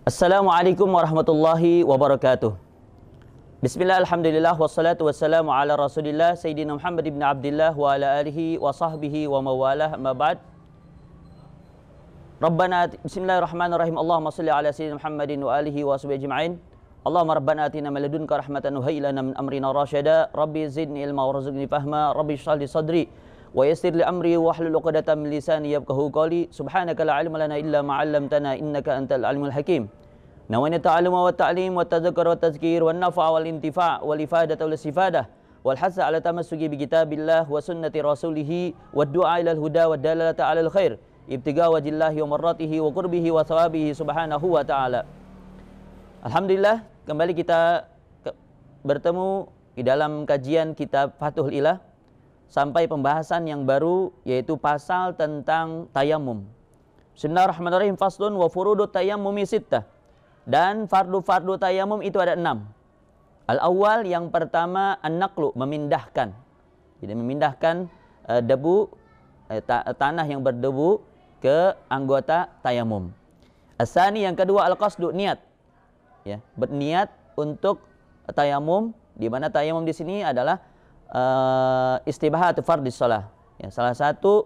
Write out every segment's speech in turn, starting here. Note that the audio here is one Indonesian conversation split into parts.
Assalamualaikum warahmatullahi wabarakatuh. Bismillah, alhamdulillah, wassalatu wassalamu ala rasulillah Sayyidina Muhammad ibn Abdillah wa ala alihi wa sahbihi wa mawalah, amma ba'd. Rabbana, bismillahirrahmanirrahim, Allahumma salli ala Sayyidina Muhammadin wa alihi wa sahbihi ajma'in. Allahumma rabbana atina min ladunka rahmatan wa hayyi lana min amrina rasyada. Rabbi zidni ilma warzuqni fahma. Rabbi shrah li sadri wa yassir li amri wahlul 'uqdatam min lisani yafqahu qawli. Subhanaka la ilma lana illa ma 'allamtana innaka antal alimul hakim. Nawaitu ta'alluma wa ta'lim wa tadhakkur wa tazkir wa nafa' wal intifa' wal ifadah wal istifadah wal hasa 'ala tamassuki bi kitabillah wa sunnati rasulih wa du'a ila al huda wa dalalata 'ala al khair ibtigha wajillahi wa marratihi wa qurbihi wa thawabihi subhanahu wa ta'ala. Alhamdulillah, kembali kita bertemu di dalam kajian kitab Fathul Ilah sampai pembahasan yang baru, yaitu pasal tentang tayamum. Bismillahirrahmanirrahim. Faslun wa furudut tayammumi sittah. Dan fardu-fardu tayamum itu ada 6. Al-awwal, yang pertama, an-naqlu, memindahkan. Jadi memindahkan debu, tanah yang berdebu ke anggota tayamum. As-sani, yang kedua, al-qasdu, niat. Ya, berniat untuk tayamum, di mana tayamum di sini adalah istibahatu fardhis shalah. Ya, salah satu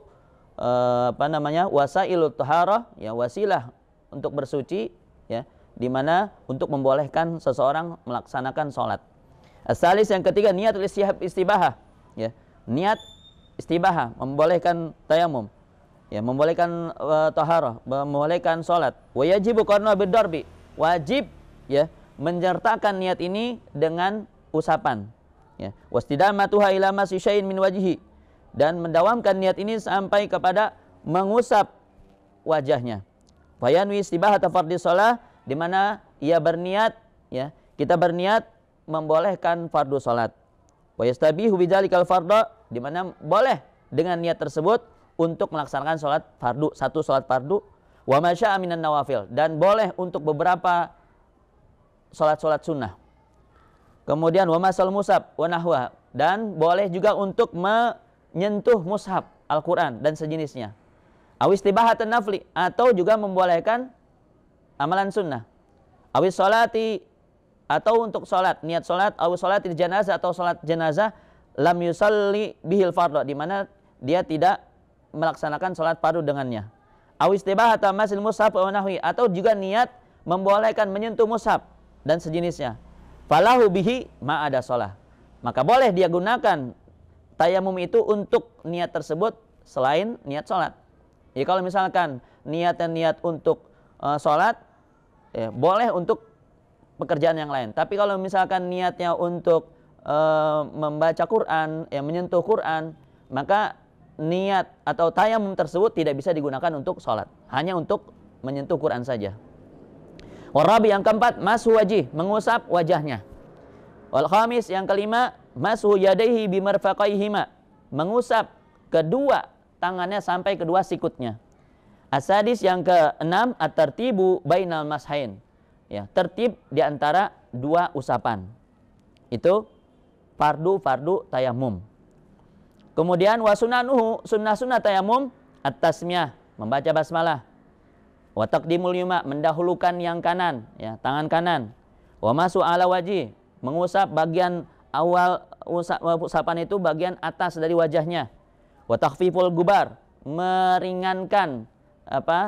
wasailut taharah, ya, wasilah untuk bersuci, ya, di mana untuk membolehkan seseorang melaksanakan sholat. As-salis, yang ketiga, niatul istibahah, ya, niat istibahah, membolehkan tayamum, ya, membolehkan taharah, membolehkan sholat. Wa yajibu qarna bidarbi, wajib, ya, menyertakan niat ini dengan usapan, ya. Wastidamatuha ila masi syai'in min wajhi, dan mendawamkan niat ini sampai kepada mengusap wajahnya. Fayanwi istibahata fardhis shalah, di mana ia berniat, ya, kita berniat membolehkan fardu salat. Wa yastabihu bidzalikal fardha, di mana boleh dengan niat tersebut untuk melaksanakan salat fardu, satu salat fardu, wa ma syaa minan nawafil, dan boleh untuk beberapa salat-salat sunnah. Kemudian wa masal mushaf wa nahwa, dan boleh juga untuk menyentuh mushaf Al-Qur'an dan sejenisnya. Aw istibahatan nafli, atau juga membolehkan amalan sunnah. Awis sholati, atau untuk sholat, niat sholat. Awis sholati janazah, atau sholat jenazah. Lam yusalli bihil fardhu, di mana dia tidak melaksanakan sholat fardu dengannya. Awis tibahata masil mushaf wa nahwi, atau juga niat membolehkan menyentuh mushaf dan sejenisnya. Falahu bihi ma ada sholah, maka boleh dia gunakan tayamum itu untuk niat tersebut selain niat sholat. Ya, kalau misalkan niat untuk sholat, ya, boleh untuk pekerjaan yang lain. Tapi kalau misalkan niatnya untuk membaca Quran, ya, menyentuh Quran, maka niat atau tayamum tersebut tidak bisa digunakan untuk sholat, hanya untuk menyentuh Quran saja. Warabi, yang keempat, mashu wajih, mengusap wajahnya. Wal khamis, yang kelima, mashu yadaihi bimarfaqaihima, mengusap kedua tangannya sampai kedua sikutnya. As-sadis, yang keenam, at-tartibu bainal mashain, ya, tertib di antara dua usapan. Itu fardu tayamum. Kemudian wasunanuhu, sunnah-sunnah tayamum, at-tasmiyah, membaca basmalah. Wa taqdimul yumna, mendahulukan yang kanan, ya, tangan kanan. Wa masu ala wajih, mengusap bagian awal usapan itu bagian atas dari wajahnya. Wa takhfiful gubar, meringankan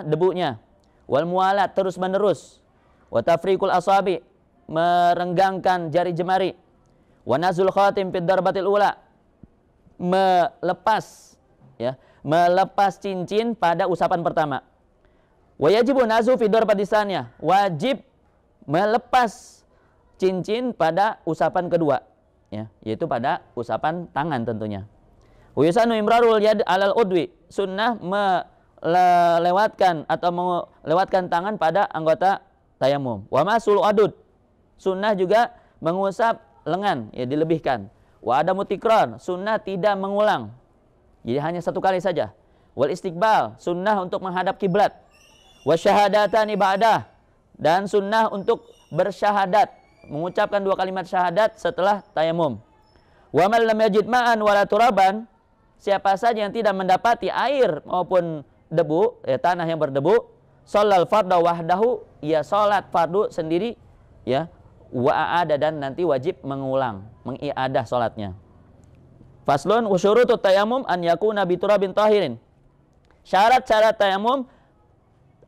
debunya. Wal mualat, terus menerus. Wa tafriqul asabi, merenggangkan jari jemari. Wa nazul khatim fid darbatil ula, melepas cincin pada usapan pertama. Wa yajibu nazu fid darbatis tsaniyah, wajib melepas cincin pada usapan kedua, ya, yaitu pada usapan tangan tentunya. Wa yusanu imrarul yad alal udwi, sunnah melewatkan atau melewatkan tangan pada anggota tayamum. Wa masul adud, sunnah juga mengusap lengan, ya, dilebihkan. Wa adamu tikrar, sunnah tidak mengulang, jadi hanya satu kali saja. Wal istiqbal, sunnah untuk menghadap kiblat. Wa syahadatani ba'dah, dan sunnah untuk bersyahadat, mengucapkan dua kalimat syahadat setelah tayamum. Wa man lam yajid ma'an wala turaban, siapa saja yang tidak mendapati air maupun debu, ya, tanah yang berdebu, sholal farda wahdahu, ia salat fardu sendiri, ya, wa aada, dan nanti wajib mengulang, mengiadah salatnya. Faslun wa syurutut tayammum an yakuna bi turabin tahirin. Syarat-syarat tayamum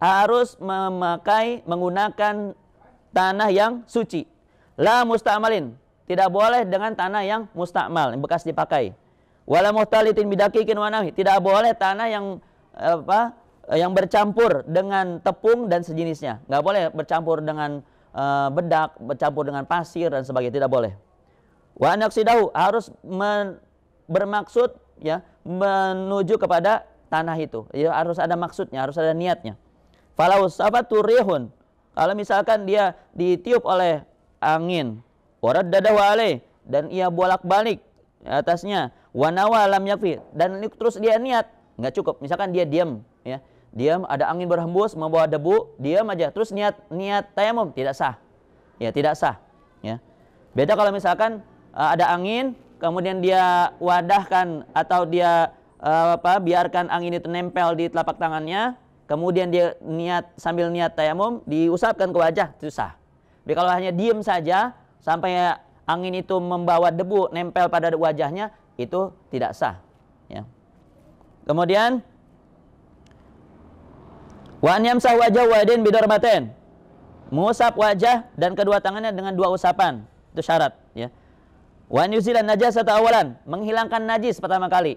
harus menggunakan tanah yang suci. La musta'malin, tidak boleh dengan tanah yang mustakmal, yang bekas dipakai. Wala muhtalitin bidaqiqin wa nahwi, tidak boleh tanah yang bercampur dengan tepung dan sejenisnya. Enggak boleh bercampur dengan bedak, bercampur dengan pasir dan sebagainya, tidak boleh. Wa naqsidahu, harus bermaksud, ya, menuju kepada tanah itu. Ya, harus ada maksudnya, harus ada niatnya. Falau safatu rihun, kalau misalkan dia ditiup oleh angin, waraddadahu alaih, dan ia bolak-balik atasnya, wa nawa lam yakfi, dan terus dia niat, enggak cukup. Misalkan dia diam, ya, diam, ada angin berhembus membawa debu, diam aja, terus niat tayamum, tidak sah. Ya, tidak sah, ya. Beda kalau misalkan ada angin, kemudian dia wadahkan atau dia biarkan angin itu nempel di telapak tangannya, kemudian dia sambil niat tayamum diusapkan ke wajah, itu sah. Tapi kalau hanya diam saja sampai angin itu membawa debu nempel pada wajahnya, itu tidak sah, ya. Kemudian wa an yamsah wajah wa yadain bidarbatain, mengusap wajah dan kedua tangannya dengan 2 usapan, itu syarat, ya. Wa an yuzilan najasata awalan, menghilangkan najis pertama kali,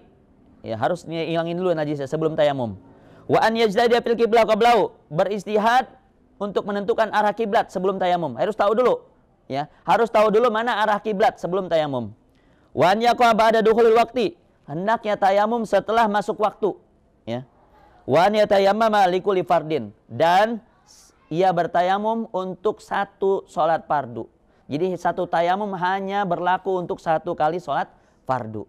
ya, harus hilangin dulu najisnya sebelum tayamum. Wa an yajtahida fil qiblah qablahu, beristihad untuk menentukan arah kiblat sebelum tayamum. Harus tahu dulu, ya, harus tahu dulu mana arah kiblat sebelum tayamum. Wa an yaqa ba'da dukhulil waqti, hendaknya tayamum setelah masuk waktu, ya. Wa an yatayammama likulli fardin, dan ia bertayamum untuk satu sholat fardu. Jadi satu tayamum hanya berlaku untuk satu kali sholat fardu,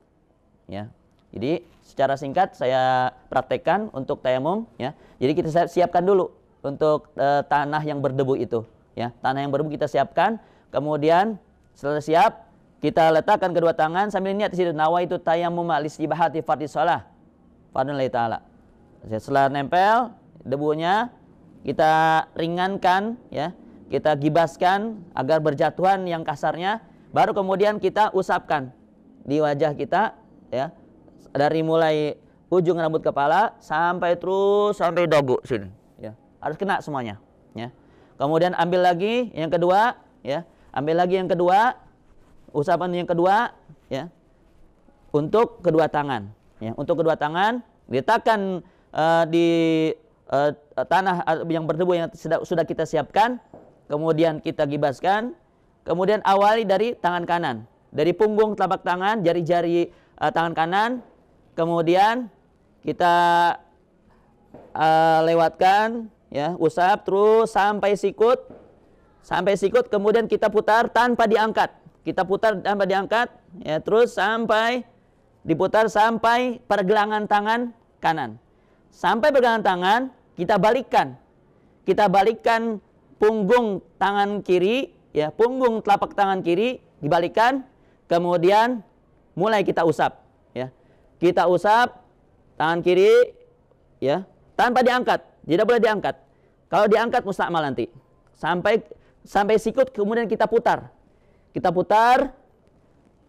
ya. Jadi secara singkat saya praktekkan untuk tayamum, ya. Jadi kita siapkan dulu untuk tanah yang berdebu itu, ya. Tanah yang berdebu kita siapkan, kemudian setelah siap kita letakkan kedua tangan sambil niat di situ, nawaitu tayammum al-istibahati fardhi shalah fardhun lillahi ta'ala. Setelah nempel debunya kita ringankan, ya. Kita gibaskan agar berjatuhan yang kasarnya, baru kemudian kita usapkan di wajah kita, ya, dari mulai ujung rambut kepala sampai dagu sini, ya. Harus kena semuanya, ya. Kemudian ambil lagi yang kedua, ya. Ambil lagi yang kedua, usapan yang kedua, ya. Untuk kedua tangan, ya. Untuk kedua tangan letakkan di tanah yang berdebu yang sudah kita siapkan. Kemudian kita gibaskan, kemudian awali dari tangan kanan, dari punggung telapak tangan, jari-jari tangan kanan, kemudian kita lewatkan, ya, usap terus sampai sikut, kemudian kita putar tanpa diangkat, ya, terus sampai diputar sampai pergelangan tangan kanan. Sampai pergelangan tangan kita balikkan punggung tangan kiri, ya, punggung telapak tangan kiri dibalikkan, kemudian mulai kita usap, ya. Kita usap tangan kiri, ya, tanpa diangkat, tidak boleh diangkat. Kalau diangkat mustakmal nanti. Sampai sikut, kemudian kita putar,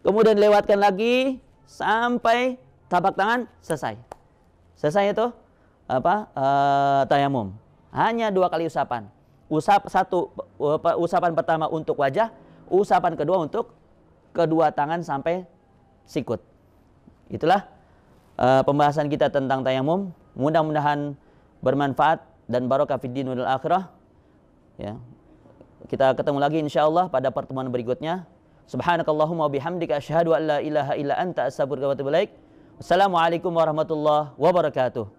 kemudian lewatkan lagi sampai telapak tangan selesai. Selesai itu tayamum. Hanya 2 kali usapan. Usapan pertama untuk wajah, usapan kedua untuk kedua tangan sampai sikut. Itulah pembahasan kita tentang tayamum. Mudah-mudahan bermanfaat dan barokah fid din wal akhirah, ya. Kita ketemu lagi insyaallah pada pertemuan berikutnya. Subhanakallahumma wa bihamdika asyhadu an la ilaha illa anta astaghfiruka wa atubu ilaik. Wassalamualaikum warahmatullahi wabarakatuh.